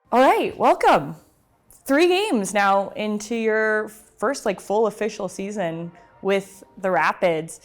All right, welcome. 3 games now into your first full official season with the Rapids.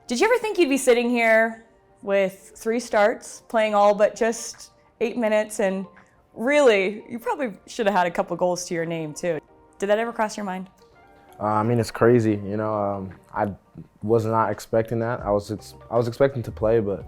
Did you ever think you'd be sitting here with 3 starts, playing all but just 8 minutes, and really, you probably should have had a couple goals to your name too. Did that ever cross your mind? It's crazy. I was not expecting that. I was expecting to play, but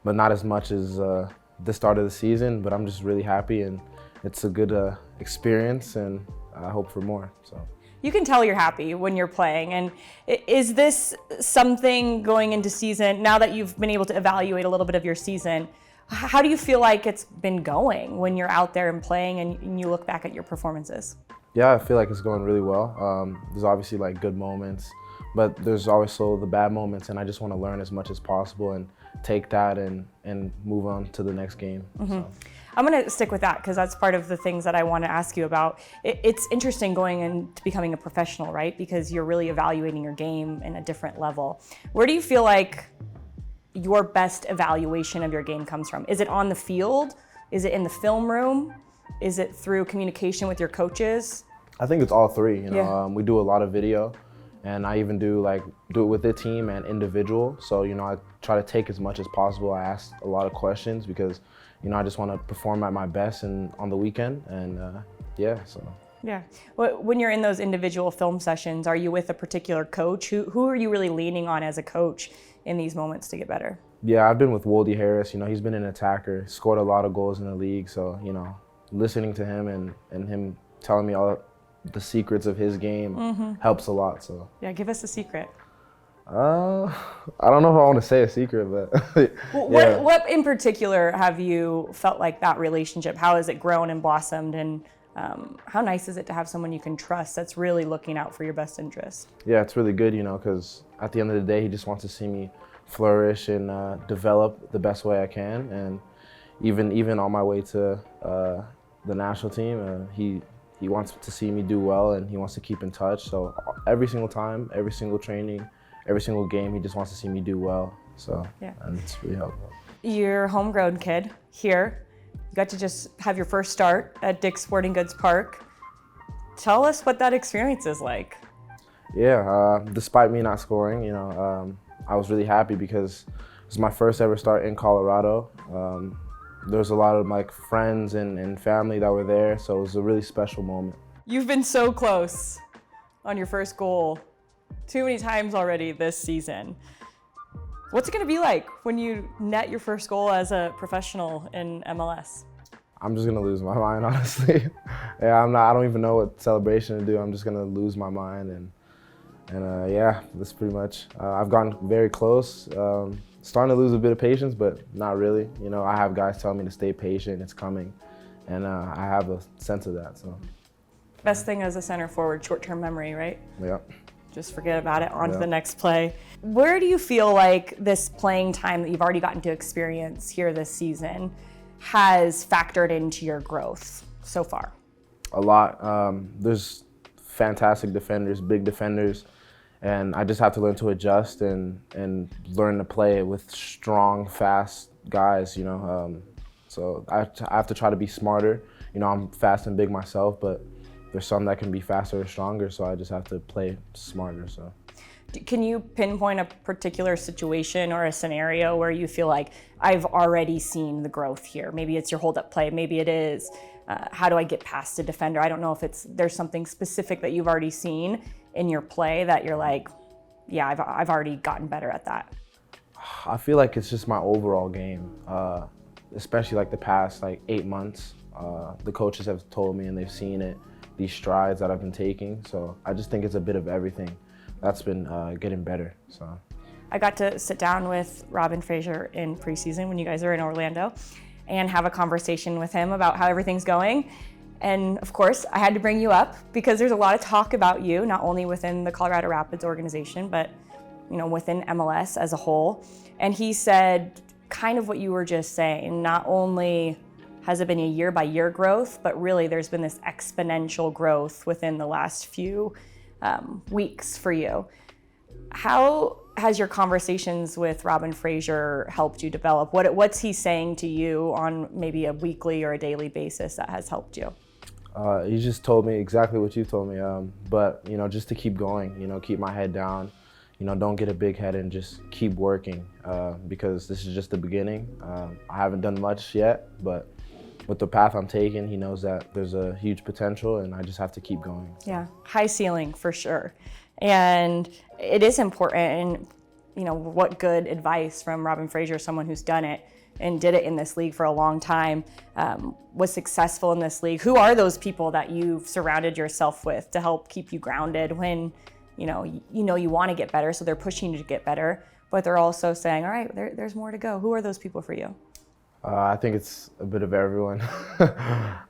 not as much as the start of the season. But I'm just really happy, and it's a good experience, and I hope for more. So. You can tell you're happy when you're playing. And is this something going into season, now that you've been able to evaluate a little bit of your season, how do you feel like it's been going when you're out there and playing and you look back at your performances? Yeah, I feel like it's going really well. There's obviously good moments, but there's also the bad moments, and I just want to learn as much as possible and take that and move on to the next game. Mm-hmm. So. I'm going to stick with that because that's part of the things that I want to ask you about. It's interesting going into becoming a professional, right? Because you're really evaluating your game in a different level. Where do you feel like your best evaluation of your game comes from? Is it on the field? Is it in the film room? Is it through communication with your coaches? I think it's all three. Yeah. We do a lot of video, and I even do it with the team and individual. So I try to take as much as possible. I ask a lot of questions because I just want to perform at my best and on the weekend, and so. Yeah. When you're in those individual film sessions, are you with a particular coach? Who are you really leaning on as a coach in these moments to get better? Yeah, I've been with Woldy Harris. He's been an attacker, scored a lot of goals in the league. So listening to him and him telling me all the secrets of his game helps a lot. So yeah, give us a secret. I don't know if I want to say a secret, but well, what in particular have you felt like that relationship? How has it grown and blossomed, and how nice is it to have someone you can trust that's really looking out for your best interest? Yeah, it's really good, because at the end of the day, he just wants to see me flourish and develop the best way I can, and even on my way to the national team, he wants to see me do well, and he wants to keep in touch. So every single time, every single training, every single game, he just wants to see me do well. So yeah, and it's really helpful. You're a homegrown kid here. You got to just have your first start at Dick's Sporting Goods Park. Tell us what that experience is like. Yeah, despite me not scoring, I was really happy because it was my first ever start in Colorado. There was a lot of my friends and family that were there, so it was a really special moment. You've been so close on your first goal too many times already this season. What's it going to be like when you net your first goal as a professional in MLS? I'm just going to lose my mind, honestly. Yeah, I don't even know what celebration to do. I'm just going to lose my mind, and yeah, that's pretty much. I've gotten very close. Starting to lose a bit of patience, but not really. I have guys telling me to stay patient, it's coming, and I have a sense of that. So. Best thing as a center forward, short-term memory, right? Yeah. Just forget about it, on to the next play. Where do you feel like this playing time that you've already gotten to experience here this season has factored into your growth so far? A lot. There's fantastic defenders, big defenders, and I just have to learn to adjust and learn to play with strong, fast guys, So I have to try to be smarter. I'm fast and big myself, but there's some that can be faster or stronger, so I just have to play smarter. So, can you pinpoint a particular situation or a scenario where you feel like I've already seen the growth here? Maybe it's your hold-up play, maybe it is how do I get past a defender? I don't know if there's something specific that you've already seen in your play that you're like, yeah, I've already gotten better at that. I feel like it's just my overall game, especially the past 8 months. The coaches have told me and they've seen it. These strides that I've been taking. So I just think it's a bit of everything that's been getting better. So I got to sit down with Robin Frazier in preseason when you guys are in Orlando and have a conversation with him about how everything's going. And of course, I had to bring you up because there's a lot of talk about you, not only within the Colorado Rapids organization, but within MLS as a whole. And he said kind of what you were just saying, not only has it been a year-by-year growth, but really there's been this exponential growth within the last few weeks for you. How has your conversations with Robin Frazier helped you develop? What's he saying to you on maybe a weekly or a daily basis that has helped you? He just told me exactly what you told me, but just to keep going, keep my head down, don't get a big head and just keep working, because this is just the beginning. I haven't done much yet, but with the path I'm taking, he knows that there's a huge potential and I just have to keep going. Yeah, high ceiling for sure. And it is important, and what good advice from Robin Frazier, someone who's done it and did it in this league for a long time, was successful in this league. Who are those people that you've surrounded yourself with to help keep you grounded when you want to get better, so they're pushing you to get better, but they're also saying, all right, there's more to go? Who are those people for you? I think it's a bit of everyone.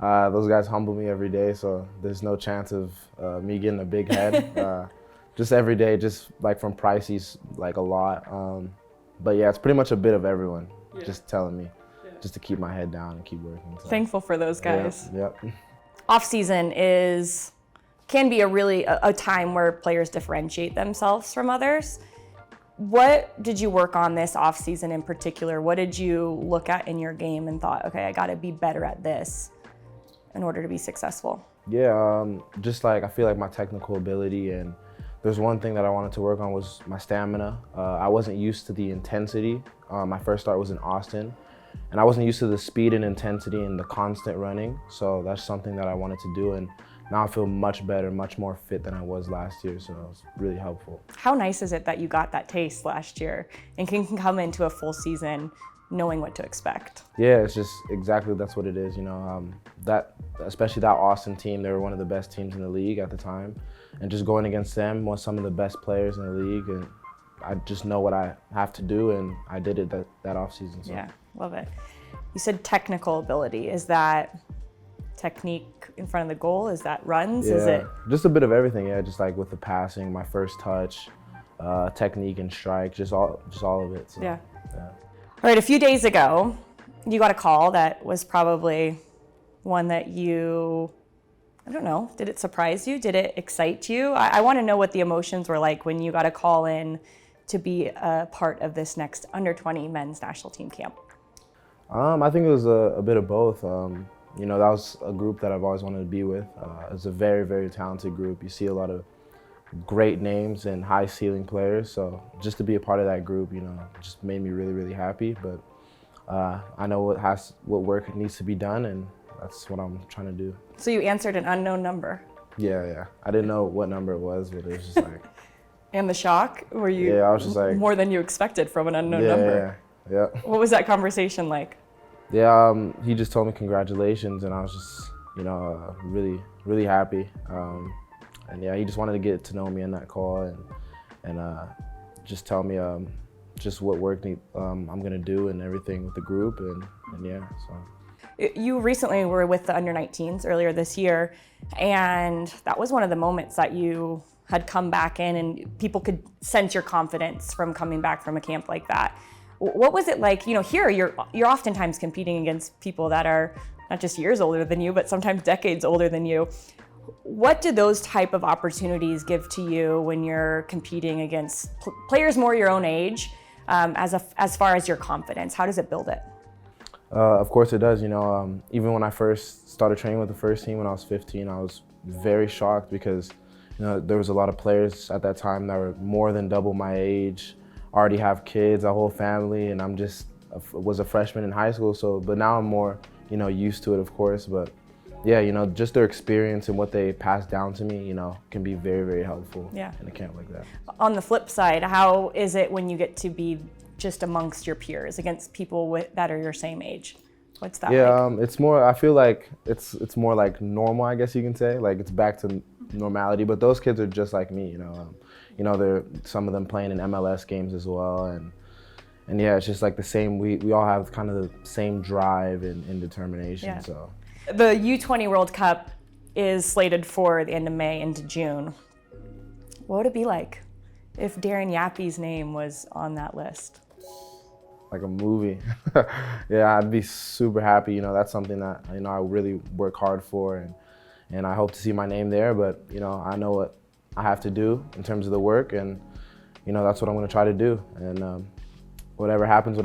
Those guys humble me every day, so there's no chance of me getting a big head. Just every day, just like from Pricey's, like a lot. But yeah, it's pretty much a bit of everyone just telling me just to keep my head down and keep working. So. Thankful for those guys. Yep. Off-season can be a time where players differentiate themselves from others. What did you work on this off-season in particular? What did you look at in your game and thought, okay, I got to be better at this in order to be successful? Yeah, just like I feel like my technical ability, and there's one thing that I wanted to work on was my stamina. I wasn't used to the intensity. My first start was in Austin, and I wasn't used to the speed and intensity and the constant running. So that's something that I wanted to do, and now I feel much better, much more fit than I was last year, so it's really helpful. How nice is it that you got that taste last year and can come into a full season knowing what to expect? Yeah, it's just exactly that's what it is. Especially that Austin team, they were one of the best teams in the league at the time, and just going against them was some of the best players in the league, and I just know what I have to do, and I did it that off season. So. Yeah, love it. You said technical ability. Is that technique in front of the goal? Is that runs? Yeah, Is it just a bit of everything? Yeah, just like with the passing, my first touch, technique and strike, just all of it. So, yeah. All right, a few days ago, you got a call that was probably one that I don't know, did it surprise you? Did it excite you? I want to know what the emotions were like when you got a call in to be a part of this next under-20 men's national team camp. I think it was a bit of both. That was a group that I've always wanted to be with. It's a very, very talented group. You see a lot of great names and high ceiling players. So just to be a part of that group, just made me really, really happy. But I know what work needs to be done, and that's what I'm trying to do. So you answered an unknown number. Yeah. I didn't know what number it was, but it was just like. And the shock? Were you? Yeah, I was just like. More than you expected from an unknown number. Yeah. What was that conversation like? Yeah, he just told me congratulations, and I was just, really, really happy. And yeah, he just wanted to get to know me in that call and just tell me just what work I'm gonna do and everything with the group, and yeah. So. You recently were with the under-19s earlier this year, and that was one of the moments that you had come back in, and people could sense your confidence from coming back from a camp like that. What was it like? Here you're oftentimes competing against people that are not just years older than you, but sometimes decades older than you. What do those type of opportunities give to you when you're competing against players more your own age, as far as your confidence? How does it build it? Of course it does. Even when I first started training with the first team when I was 15, I was very shocked because there was a lot of players at that time that were more than double my age, already have kids, a whole family, and I'm just was a freshman in high school. So, but now I'm more used to it, of course. But yeah, just their experience and what they pass down to me, can be very, very helpful in a camp like that. On the flip side, how is it when you get to be just amongst your peers, against people that are your same age? What's that like? It's more, I feel like it's more like normal, I guess you can say. Like it's back to normality, but those kids are just like me, they're some of them playing in MLS games as well, and yeah, it's just like the same, we all have kind of the same drive and determination. Yeah. So the U-20 World Cup is slated for the end of May into June. What would it be like if Darren Yapi's name was on that list? Like a movie. Yeah, I'd be super happy. That's something that I really work hard for, and I hope to see my name there. But I know what I have to do in terms of the work, and that's what I'm going to try to do. And whatever happens,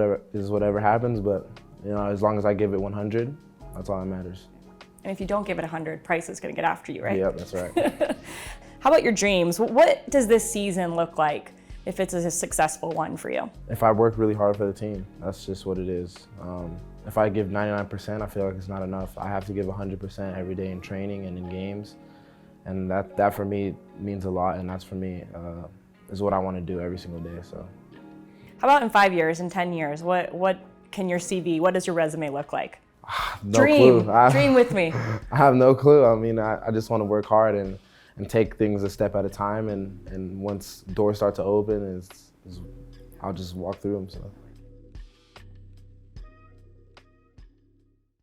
whatever happens. But as long as I give it 100, that's all that matters. And if you don't give it 100, Price is going to get after you, right? Yep, that's right. How about your dreams? What does this season look like if it's a successful one for you? If I work really hard for the team, that's just what it is. If I give 99%, I feel like it's not enough. I have to give 100% every day in training and in games. And that for me means a lot, and that's for me is what I want to do every single day. So, how about in 5 years, in 10 years? What can your CV, what does your resume look like? No clue. Dream with me. I have no clue. I mean, I just want to work hard and take things a step at a time. And once doors start to open, I'll just walk through them. So.